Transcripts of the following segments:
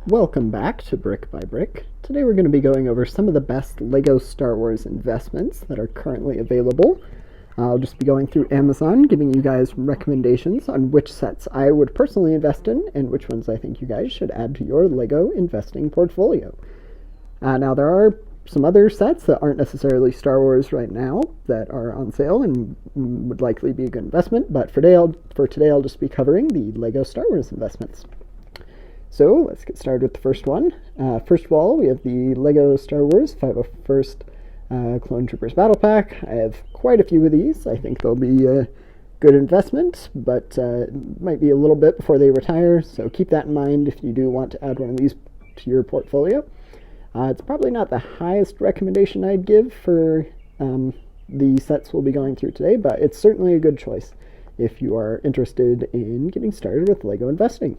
Welcome back to Brick by Brick. Today we're going to be going over some of the best LEGO Star Wars investments that are currently available. I'll just be going through Amazon, giving you guys recommendations on which sets I would personally invest in and which ones I think you guys should add to your LEGO investing portfolio. Now there are some other sets that aren't necessarily Star Wars right now that are on sale and would likely be a good investment, but for today I'll just be covering the LEGO Star Wars investments. So let's get started with the first one. First of all, we have the LEGO Star Wars 501st Clone Troopers Battle Pack. I have quite a few of these. I think they'll be a good investment, but might be a little bit before they retire, so keep that in mind if you do want to add one of these to your portfolio. It's probably not the highest recommendation I'd give for the sets we'll be going through today, but it's certainly a good choice if you are interested in getting started with LEGO investing.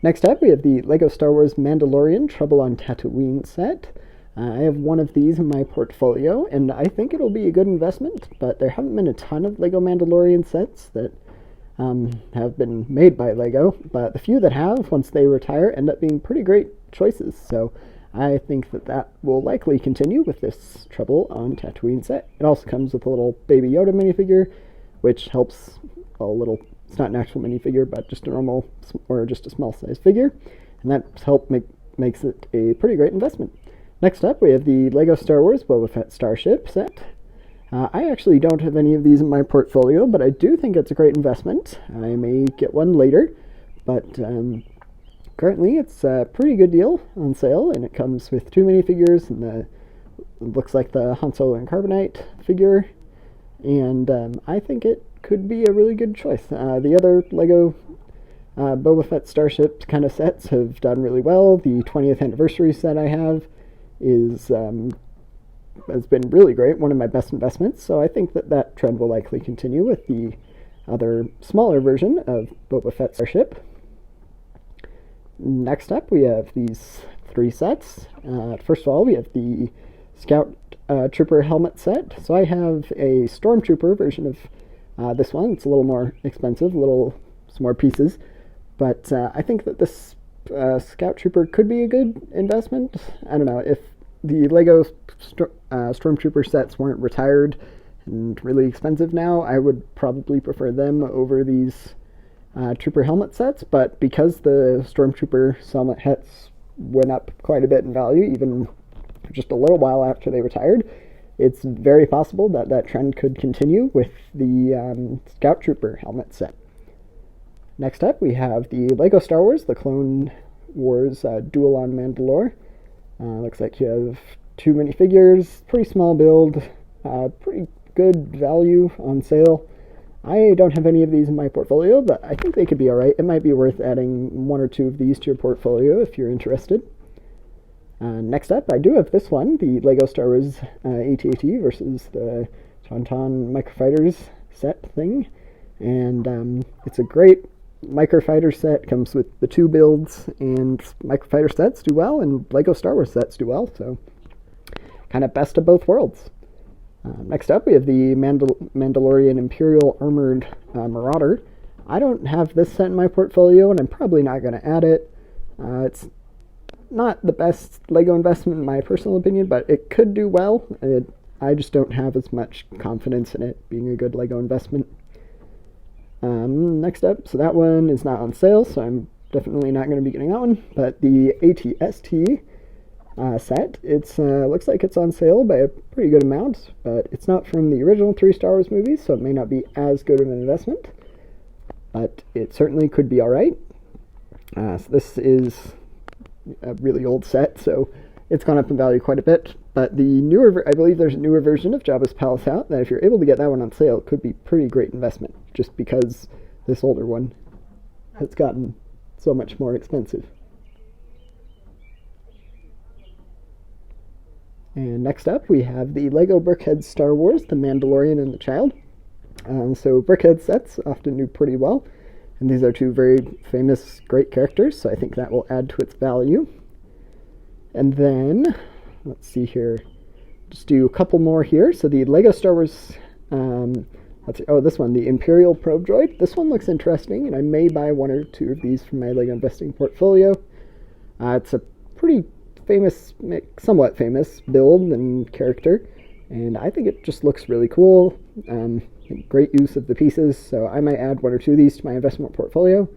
Next up, we have the LEGO Star Wars Mandalorian Trouble on Tatooine set. I have one of these in my portfolio, and I think it'll be a good investment, but there haven't been a ton of LEGO Mandalorian sets that have been made by LEGO, but the few that have, once they retire, end up being pretty great choices, so I think that will likely continue with this Trouble on Tatooine set. It also comes with a little Baby Yoda minifigure, which helps a little. It's not an actual minifigure, but just a normal or just a small size figure, and that makes it a pretty great investment. Next up, we have the LEGO Star Wars Boba Fett Starship set. I actually don't have any of these in my portfolio, but I do think it's a great investment. I may get one later, but currently it's a pretty good deal on sale, and it comes with two minifigures, and it looks like the Han Solo and Carbonite figure, and I think it could be a really good choice. The other LEGO Boba Fett Starship kind of sets have done really well. The 20th anniversary set I have has been really great, one of my best investments, so I think that trend will likely continue with the other smaller version of Boba Fett Starship. Next up, we have these three sets. First of all, we have the Scout Trooper helmet set. So I have a Stormtrooper version of this one. It's a little more expensive, some more pieces, but I think that this Scout Trooper could be a good investment. I don't know, if the LEGO Stormtrooper sets weren't retired and really expensive now, I would probably prefer them over these Trooper helmet sets, but because the Stormtrooper helmet hats went up quite a bit in value, even just a little while after they retired, it's very possible that trend could continue with the Scout Trooper helmet set. Next up, we have the LEGO Star Wars, the Clone Wars Duel on Mandalore. Looks like you have two minifigures, pretty small build, pretty good value on sale. I don't have any of these in my portfolio, but I think they could be alright. It might be worth adding one or two of these to your portfolio if you're interested. Next up, I do have this one, the LEGO Star Wars AT-AT versus the Taunton Microfighters set thing, and it's a great Microfighter set. Comes with the two builds, and Microfighter sets do well, and LEGO Star Wars sets do well, so kind of best of both worlds. Next up, we have the Mandalorian Imperial Armored Marauder. I don't have this set in my portfolio, and I'm probably not going to add it. It's not the best LEGO investment in my personal opinion, but it could do well. I just don't have as much confidence in it being a good LEGO investment. Next up, so that one is not on sale, so I'm definitely not going to be getting that one, but the Atst set, it looks like it's on sale by a pretty good amount, but it's not from the original 3 Star Wars movies, so it may not be as good of an investment, but it certainly could be alright. So this is a really old set, so it's gone up in value quite a bit, but I believe there's a newer version of Jabba's Palace out that if you're able to get that one on sale, it could be a pretty great investment, just because this older one has gotten so much more expensive. And next up, we have the LEGO Brickheadz Star Wars, the Mandalorian and the Child. So Brickheadz sets often do pretty well, and these are two very famous, great characters, so I think that will add to its value. And then, let's see here, just do a couple more here. So the LEGO Star Wars, this one, the Imperial probe droid. This one looks interesting, and I may buy one or two of these from my LEGO investing portfolio. It's a pretty famous, somewhat famous build and character, and I think it just looks really cool. Great use of the pieces, so I might add 1 or 2 of these to my investment portfolio.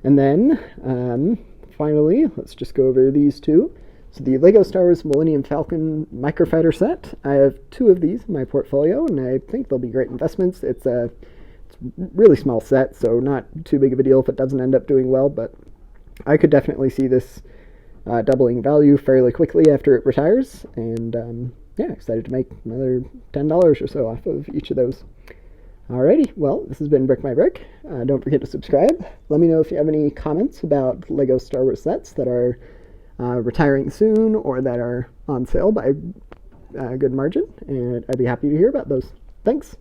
And then, finally, let's just go over these 2. So the LEGO Star Wars Millennium Falcon Microfighter set. I have 2 of these in my portfolio, and I think they'll be great investments. It's a really small set, so not too big of a deal if it doesn't end up doing well, but I could definitely see this doubling value fairly quickly after it retires, and yeah, excited to make another $10 or so off of each of those. Alrighty, well, this has been Brick by Brick. Don't forget to subscribe. Let me know if you have any comments about LEGO Star Wars sets that are retiring soon or that are on sale by a good margin, and I'd be happy to hear about those. Thanks!